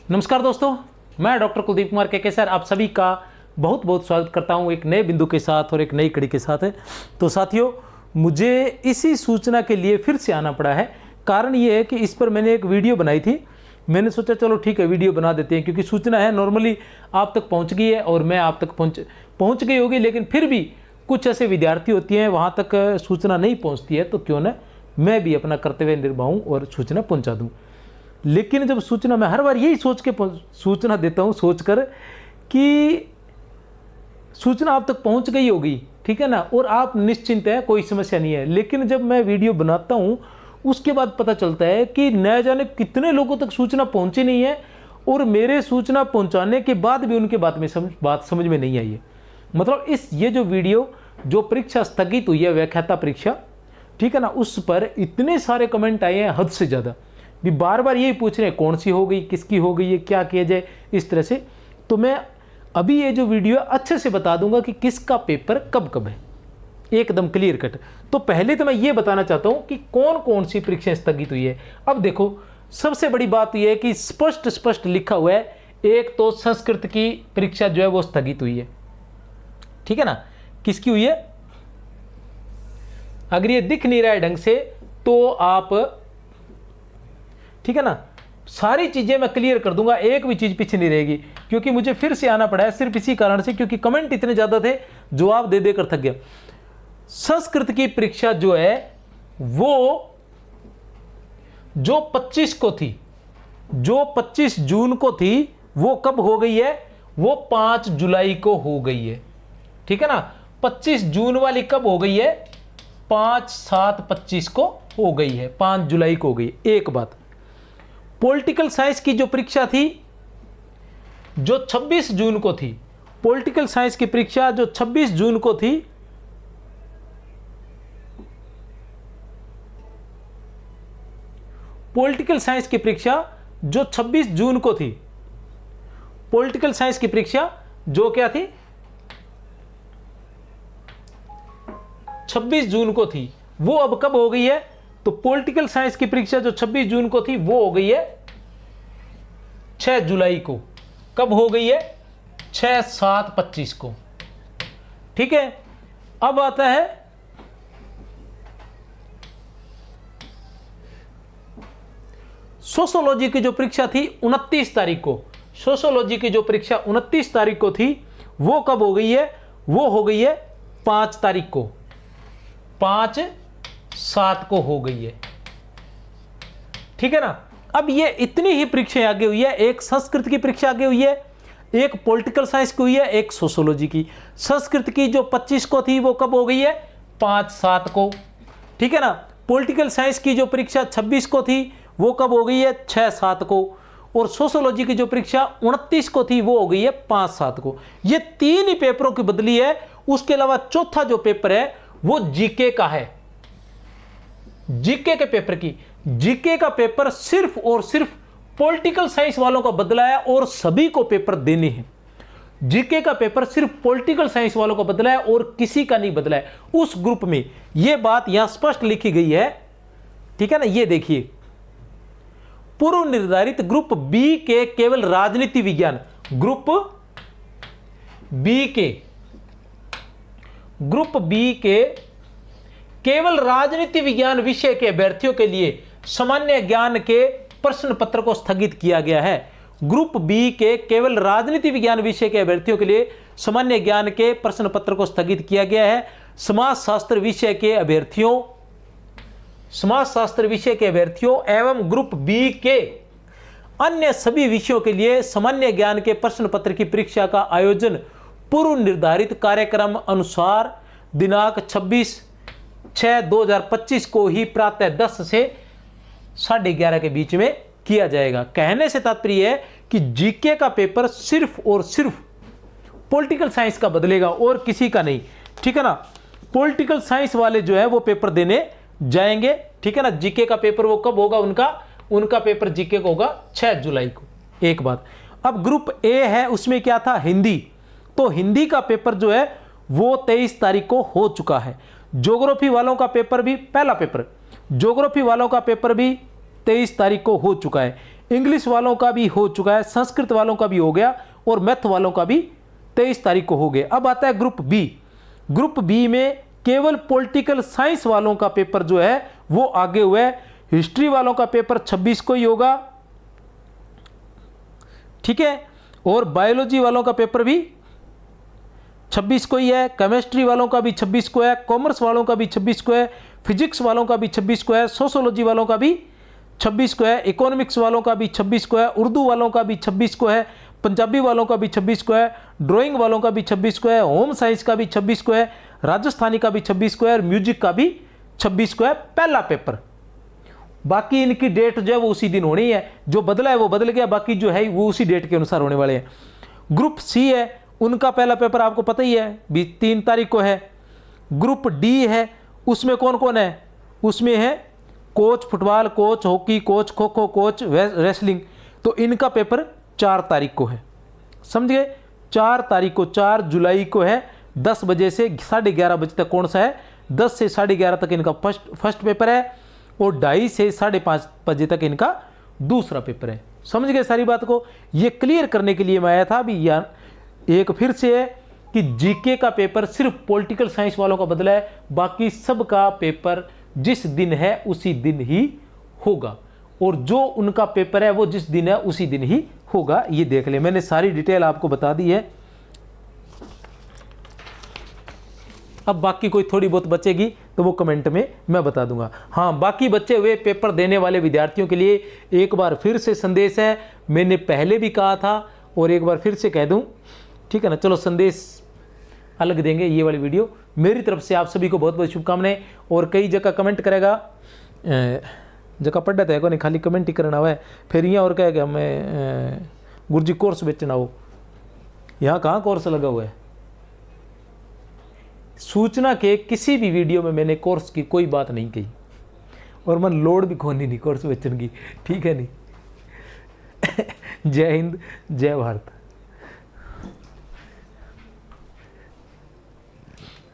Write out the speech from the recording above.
नमस्कार दोस्तों, मैं डॉक्टर कुलदीप कुमार के सर आप सभी का बहुत बहुत स्वागत करता हूं एक नए बिंदु के साथ और एक नई कड़ी के साथ। तो साथियों, मुझे इसी सूचना के लिए फिर से आना पड़ा है। कारण ये है कि इस पर मैंने एक वीडियो बनाई थी। मैंने सोचा चलो ठीक है वीडियो बना देते हैं, क्योंकि सूचना है नॉर्मली आप तक पहुंच गई है और मैं आप तक पहुंच गई होगी, लेकिन फिर भी कुछ ऐसे विद्यार्थी होती हैं वहाँ तक सूचना नहीं पहुँचती है, तो क्यों ना मैं भी अपना कर्तव्य निभाऊँ और सूचना पहुँचा दूँ। लेकिन जब सूचना, मैं हर बार यही सोच के सूचना देता हूँ, सोचकर कि सूचना आप तक पहुँच गई होगी, ठीक है ना, और आप निश्चिंत है, कोई समस्या नहीं है। लेकिन जब मैं वीडियो बनाता हूँ उसके बाद पता चलता है कि न जाने कितने लोगों तक सूचना पहुँची नहीं है, और मेरे सूचना पहुँचाने के बाद भी उनके बात समझ में नहीं आई है। मतलब ये जो वीडियो, जो परीक्षा स्थगित हुई है, व्याख्याता परीक्षा, ठीक है ना, उस पर इतने सारे कमेंट आए हैं हद से ज़्यादा। भी बार बार यही पूछ रहे हैं कौन सी हो गई, किसकी हो गई है, क्या किया जाए, इस तरह से। तो मैं अभी ये जो वीडियो अच्छे से बता दूंगा कि किसका पेपर कब कब है, एकदम क्लियर कट। तो पहले तो मैं ये बताना चाहता हूँ कि कौन कौन सी परीक्षाएं स्थगित हुई है। अब देखो, सबसे बड़ी बात यह है कि स्पष्ट लिखा हुआ है, एक तो संस्कृत की परीक्षा जो है वो स्थगित हुई है, ठीक है ना। किसकी हुई है? अगर ये दिख नहीं रहा है ढंग से तो आप, ठीक है ना, सारी चीजें मैं क्लियर कर दूंगा, एक भी चीज पीछे नहीं रहेगी, क्योंकि मुझे फिर से आना पड़ा है सिर्फ इसी कारण से, क्योंकि कमेंट इतने ज्यादा थे, जवाब दे देकर थक गया। संस्कृत की परीक्षा जो है वो जो 25 को थी, जो 25 जून को थी, वो कब हो गई है? वो 5 जुलाई को हो गई है, ठीक है ना। 25 जून वाली कब हो गई है? 5/7/25 को हो गई है, 5 जुलाई को हो गई। एक बात, पॉलिटिकल साइंस की जो परीक्षा थी जो 26 जून को थी, पॉलिटिकल साइंस की परीक्षा जो 26 जून को थी, पॉलिटिकल साइंस की परीक्षा जो 26 जून को थी, पॉलिटिकल साइंस की परीक्षा जो क्या थी? 26 जून को थी, वो अब कब हो गई है? तो पॉलिटिकल साइंस की परीक्षा जो 26 जून को थी वो हो गई है 6 जुलाई को। कब हो गई है? 6/7/25 को, ठीक है। अब आता है सोशियोलॉजी की जो परीक्षा थी 29 तारीख को, सोशियोलॉजी की जो परीक्षा 29 तारीख को थी वो कब हो गई है? वो हो गई है 5 तारीख को, 5/7 को हो गई है, ठीक है ना। अब ये इतनी ही परीक्षाएं आगे हुई है, एक संस्कृत की परीक्षा आगे हुई है, एक पॉलिटिकल साइंस की हुई है, एक सोशियोलॉजी की। संस्कृत की जो 25 को थी वो कब हो गई है? 5/7 को, ठीक है ना। पॉलिटिकल साइंस की जो परीक्षा 26 को थी वो कब हो गई है? 6/7 को। और सोशियोलॉजी की जो परीक्षा 29 को थी वो हो गई है 5/7 को। ये 3 ही पेपरों की बदली है। उसके अलावा चौथा जो पेपर है वो जीके का है। जीके के पेपर की, जीके का पेपर सिर्फ और सिर्फ पॉलिटिकल साइंस वालों का बदला है और सभी को पेपर देने हैं। जीके का पेपर सिर्फ पॉलिटिकल साइंस वालों का बदला है और किसी का नहीं बदला है। उस ग्रुप में यह बात यहां स्पष्ट लिखी गई है, ठीक है ना। ये देखिए, पूर्व निर्धारित ग्रुप बी के केवल राजनीति विज्ञान, ग्रुप बी के केवल राजनीति विज्ञान विषय के अभ्यर्थियों के लिए सामान्य ज्ञान के प्रश्न पत्र को स्थगित किया गया है। ग्रुप बी के केवल राजनीति विज्ञान विषय के अभ्यर्थियों के लिए सामान्य ज्ञान के प्रश्न पत्र को स्थगित किया गया है। समाजशास्त्र विषय के अभ्यर्थियों एवं ग्रुप बी के अन्य सभी विषयों के लिए सामान्य ज्ञान के प्रश्न पत्र की परीक्षा का आयोजन पूर्व निर्धारित कार्यक्रम अनुसार दिनांक 26/6/2025 को ही प्रातः 10 से 11:30 के बीच में किया जाएगा। कहने से तात्पर्य है कि जीके का पेपर सिर्फ और सिर्फ पॉलिटिकल साइंस का बदलेगा और किसी का नहीं, ठीक है ना। पॉलिटिकल साइंस वाले जो है वो पेपर देने जाएंगे, ठीक है ना। जीके का पेपर वो कब होगा? उनका पेपर जीके को होगा 6 जुलाई को। एक बात। अब ग्रुप ए है, उसमें क्या था? हिंदी। तो हिंदी का पेपर जो है वो 23 तारीख को हो चुका है। ज्योग्राफी वालों का पेपर भी, पहला पेपर ज्योग्राफी वालों का पेपर भी 23 तारीख को हो चुका है। इंग्लिश वालों का भी हो चुका है, संस्कृत वालों का भी हो गया और मैथ वालों का भी 23 तारीख को हो गया। अब आता है ग्रुप बी। ग्रुप बी में केवल पॉलिटिकल साइंस वालों का पेपर जो है वो आगे हुआ है। हिस्ट्री वालों का पेपर 26 को ही होगा, ठीक है, और बायोलॉजी वालों का पेपर भी 26 को ही है, केमिस्ट्री वालों का भी 26 को है, कॉमर्स वालों का भी 26 को है, फिजिक्स वालों का भी 26 को है, सोशोलॉजी वालों का भी 26 को है, इकोनॉमिक्स वालों का भी 26 को है, उर्दू वालों का भी 26 को है, पंजाबी वालों का भी 26 को है, ड्राइंग वालों का भी 26 को है, होम साइंस का भी 26 को है, राजस्थानी का भी 26 को है और म्यूजिक का भी 26 को है पहला पेपर। बाकी इनकी डेट जो है वो उसी दिन होनी है, जो बदला है वो बदल गया, बाकी जो है वो उसी डेट के अनुसार होने वाले हैं। ग्रुप सी है, उनका पहला पेपर आपको पता ही है 3 तारीख को है। ग्रुप डी है, उसमें कौन कौन है, उसमें है coach football, coach hockey, coach kho kho, coach wrestling, तो इनका पेपर 4 तारीख को है, समझ गए। 4 तारीख को, 4 जुलाई को है, 10 बजे से 11:30 बजे तक कौन सा है, 10 से 11:30 तक इनका फर्स्ट पेपर है और 2:30 से 5:30 बजे तक इनका दूसरा पेपर है। समझ गए सारी बात को। ये क्लियर करने के लिए मैं आया था। अभी यार एक फिर से है कि जीके का पेपर सिर्फ पॉलिटिकल साइंस वालों का बदला है, बाकी सबका पेपर जिस दिन है उसी दिन ही होगा और जो उनका पेपर है वो जिस दिन है उसी दिन ही होगा। ये देख ले, मैंने सारी डिटेल आपको बता दी है। अब बाकी कोई थोड़ी बहुत बचेगी तो वो कमेंट में मैं बता दूंगा। हाँ, बाकी बचे हुए पेपर देने वाले विद्यार्थियों के लिए एक बार फिर से संदेश है, मैंने पहले भी कहा था और एक बार फिर से कह दूं, ठीक है ना। चलो संदेश अलग देंगे, ये वाली वीडियो मेरी तरफ से आप सभी को बहुत बहुत शुभकामनाएं। और कई जगह कमेंट करेगा, जगह पढ़ देता है को नहीं, खाली कमेंट ही करना हुआ है, फिर यहाँ और कहेगा मैं गुरुजी कोर्स बेचना हो, यहाँ कहाँ कोर्स लगा हुआ है। सूचना के किसी भी वीडियो में मैंने कोर्स की कोई बात नहीं कही और मन लोड भी खोनी नहीं कोर्स बेचने की, ठीक है नहीं। जय हिंद, जय भारत।